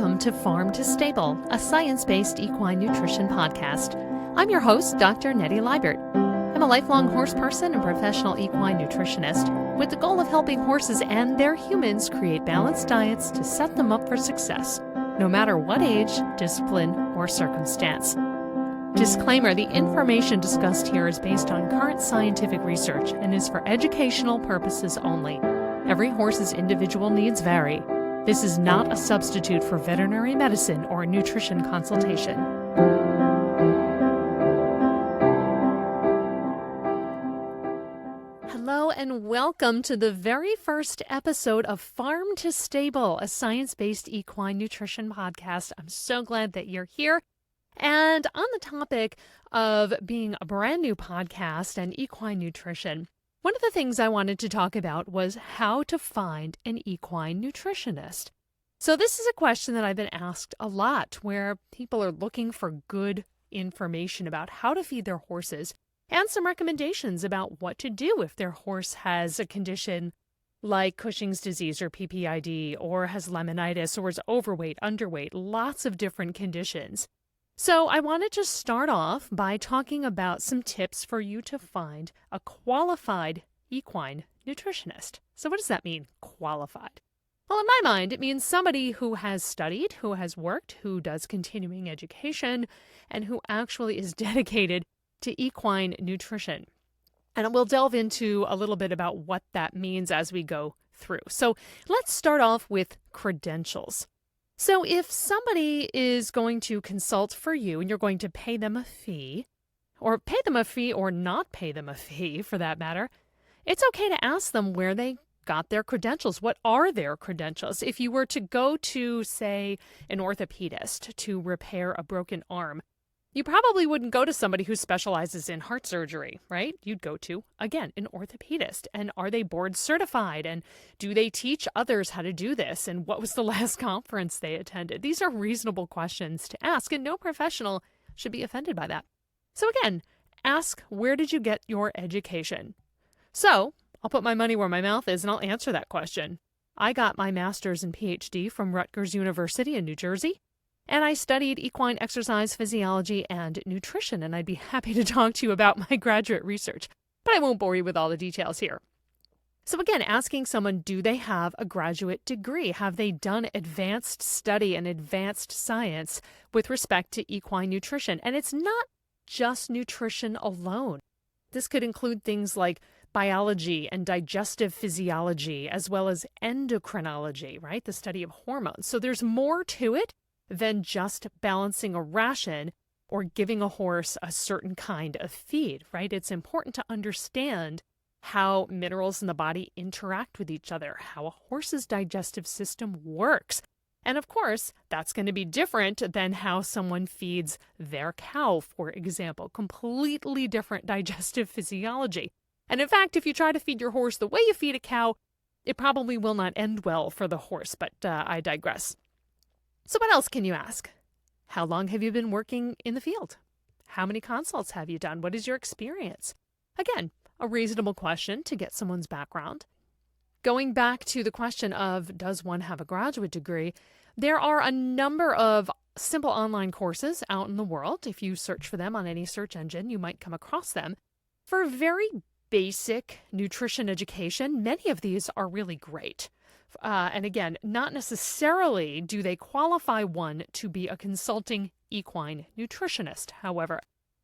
welcome to Farm to Stable, a science-based equine nutrition podcast. I'm your host, Dr. Nettie Liebert. I'm a lifelong horse person and professional equine nutritionist with the goal of helping horses and their humans create balanced diets to set them up for success, no matter what age, discipline, or circumstance. Disclaimer, the information discussed here is based on current scientific research and is for educational purposes only. Every horse's individual needs vary. This is not a substitute for veterinary medicine or nutrition consultation. Hello and welcome to the very first episode of Farm to Stable, a science-based equine nutrition podcast. I'm so glad that you're here. And on the topic of being a brand new podcast and equine nutrition, one of the things I wanted to talk about was how to find an equine nutritionist. So this is a question that I've been asked a lot, where people are looking for good information about how to feed their horses and some recommendations about what to do if their horse has a condition like Cushing's disease or PPID, or has laminitis, or is overweight, underweight, lots of different conditions. So I wanted to start off by talking about some tips for you to find a qualified equine nutritionist. So what does that mean, qualified? Well, in my mind, it means somebody who has studied, who has worked, who does continuing education, and who actually is dedicated to equine nutrition. And we'll delve into a little bit about what that means as we go through. So let's start off with credentials. So if somebody is going to consult for you and you're going to pay them a fee, or not pay them a fee for that matter, it's okay to ask them where they got their credentials. What are their credentials? If you were to go to, say, an orthopedist to repair a broken arm, you probably wouldn't go to somebody who specializes in heart surgery, right? You'd go to, again, an orthopedist. And are they board certified? And do they teach others how to do this? And what was the last conference they attended? These are reasonable questions to ask, and no professional should be offended by that. So again, ask, where did you get your education? So I'll put my money where my mouth is, and I'll answer that question. I got my master's and PhD from Rutgers University in New Jersey. And I studied equine exercise physiology and nutrition, and I'd be happy to talk to you about my graduate research, but I won't bore you with all the details here. So again, asking someone, do they have a graduate degree? Have they done advanced study and advanced science with respect to equine nutrition? And it's not just nutrition alone. This could include things like biology and digestive physiology, as well as endocrinology, right? The study of hormones. So there's more to it than just balancing a ration or giving a horse a certain kind of feed, right? It's important to understand how minerals in the body interact with each other, how a horse's digestive system works. And of course, that's going to be different than how someone feeds their cow, for example. Completely different digestive physiology. And in fact, if you try to feed your horse the way you feed a cow, it probably will not end well for the horse, but I digress. So what else can you ask? How long have you been working in the field? How many consults have you done? What is your experience? Again, a reasonable question to get someone's background. Going back to the question of, does one have a graduate degree? There are a number of simple online courses out in the world. If you search for them on any search engine, you might come across them. For very basic nutrition education, many of these are really great. And again, not necessarily do they qualify one to be a consulting equine nutritionist. However,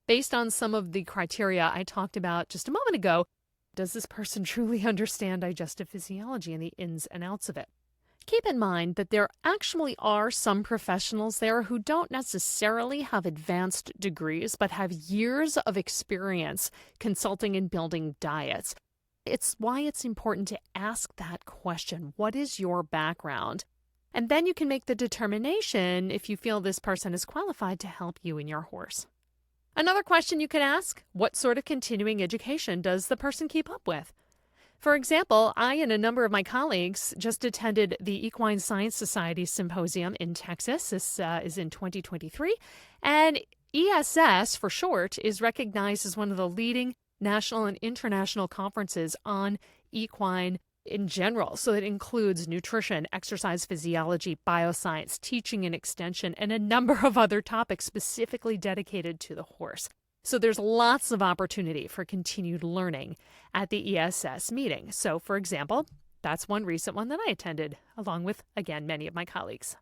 based on some of the criteria I talked about just a moment ago, does this person truly understand digestive physiology and the ins and outs of it? Keep in mind that there actually are some professionals there who don't necessarily have advanced degrees, but have years of experience consulting and building diets. It's why it's important to ask that question. What is your background? And then you can make the determination if you feel this person is qualified to help you and your horse. Another question you could ask, what sort of continuing education does the person keep up with? For example, I and a number of my colleagues just attended the Equine Science Society Symposium in Texas. This is in 2023. And ESS, for short, is recognized as one of the leading national and international conferences on equine in general. So it includes nutrition, exercise physiology, bioscience, teaching and extension, and a number of other topics specifically dedicated to the horse. So there's lots of opportunity for continued learning at the ESS meeting. So, for example, that's one recent one that I attended, along with, again, many of my colleagues.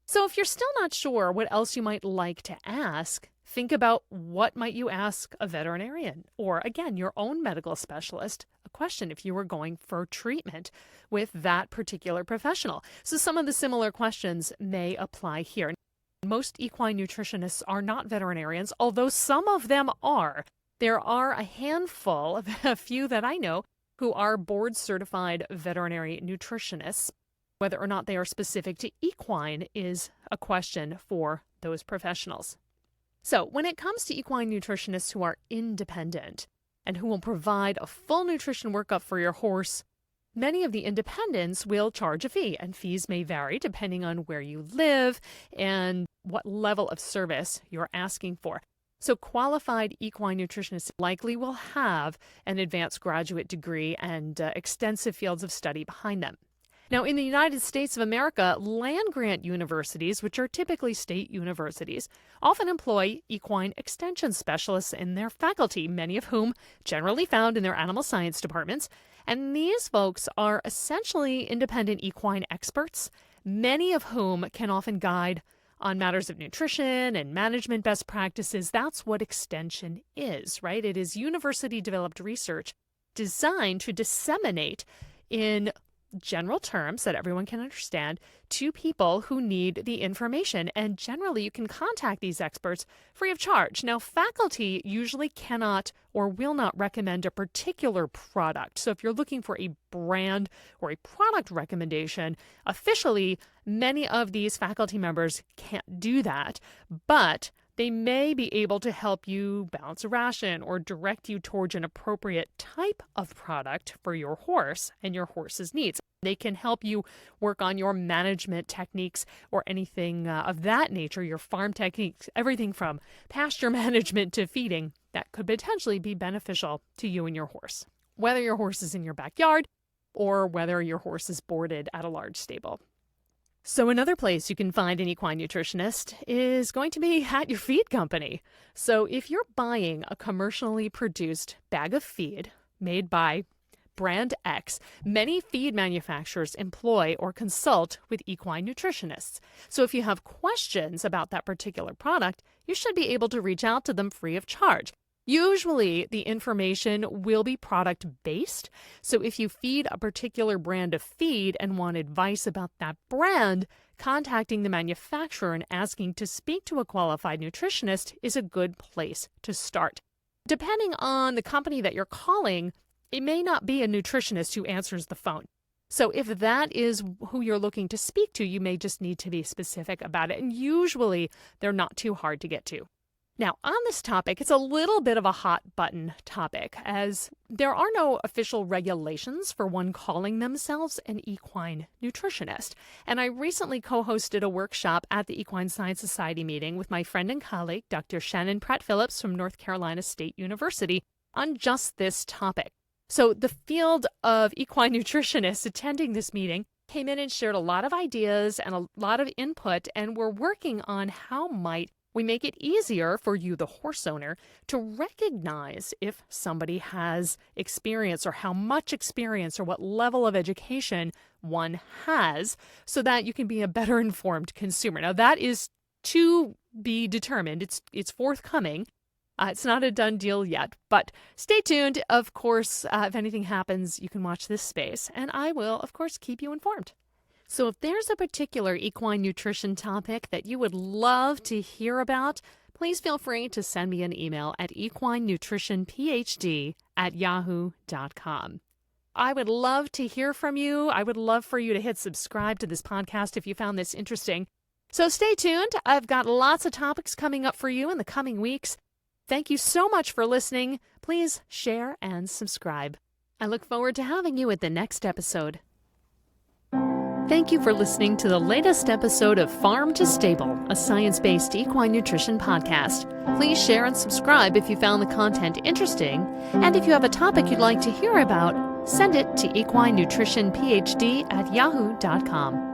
So if you're still not sure what else you might like to ask, think about what might you ask a veterinarian or, again, your own medical specialist a question if you were going for treatment with that particular professional. So some of the similar questions may apply here. Most equine nutritionists are not veterinarians, although some of them are. There are a handful, of a few that I know, who are board-certified veterinary nutritionists. Whether or not they are specific to equine is a question for those professionals. So when it comes to equine nutritionists who are independent and who will provide a full nutrition workup for your horse, many of the independents will charge a fee, and fees may vary depending on where you live and what level of service you're asking for. So qualified equine nutritionists likely will have an advanced graduate degree and extensive fields of study behind them. Now, in the United States of America, land-grant universities, which are typically state universities, often employ equine extension specialists in their faculty, many of whom generally found in their animal science departments. And these folks are essentially independent equine experts, many of whom can often guide on matters of nutrition and management best practices. That's what extension is, right? It is university-developed research designed to disseminate in general terms that everyone can understand to people who need the information. And generally, you can contact these experts free of charge. Now, faculty usually cannot or will not recommend a particular product. So if you're looking for a brand or a product recommendation, officially, many of these faculty members can't do that. But they may be able to help you balance a ration or direct you towards an appropriate type of product for your horse and your horse's needs. They can help you work on your management techniques or anything of that nature, your farm techniques, everything from pasture management to feeding that could potentially be beneficial to you and your horse, whether your horse is in your backyard or whether your horse is boarded at a large stable. So another place you can find an equine nutritionist is going to be at your feed company. So if you're buying a commercially produced bag of feed made by brand X, many feed manufacturers employ or consult with equine nutritionists. So if you have questions about that particular product, you should be able to reach out to them free of charge. Usually, the information will be product-based, so if you feed a particular brand of feed and want advice about that brand, contacting the manufacturer and asking to speak to a qualified nutritionist is a good place to start. Depending on the company that you're calling, it may not be a nutritionist who answers the phone. So if that is who you're looking to speak to, you may just need to be specific about it, and usually they're not too hard to get to. Now, on this topic, it's a little bit of a hot button topic, as there are no official regulations for one calling themselves an equine nutritionist. And I recently co-hosted a workshop at the Equine Science Society meeting with my friend and colleague, Dr. Shannon Pratt-Phillips from North Carolina State University, on just this topic. So the field of equine nutritionists attending this meeting came in and shared a lot of ideas and a lot of input, and we're working on how might we make it easier for you, the horse owner, to recognize if somebody has experience or how much experience or what level of education one has so that you can be a better informed consumer. Now, that is to be determined. It's forthcoming. It's not a done deal yet, but stay tuned. Of course, if anything happens, you can watch this space, and I will, of course, keep you informed. So if there's a particular equine nutrition topic that you would love to hear about, please feel free to send me an email at equinenutritionphd@yahoo.com. I would love to hear from you. I would love for you to hit subscribe to this podcast if you found this interesting. So stay tuned. I've got lots of topics coming up for you in the coming weeks. Thank you so much for listening. Please share and subscribe. I look forward to having you at the next episode. Thank you for listening to the latest episode of Farm to Stable, a science-based equine nutrition podcast. Please share and subscribe if you found the content interesting, and if you have a topic you'd like to hear about, send it to equinenutritionphd@yahoo.com.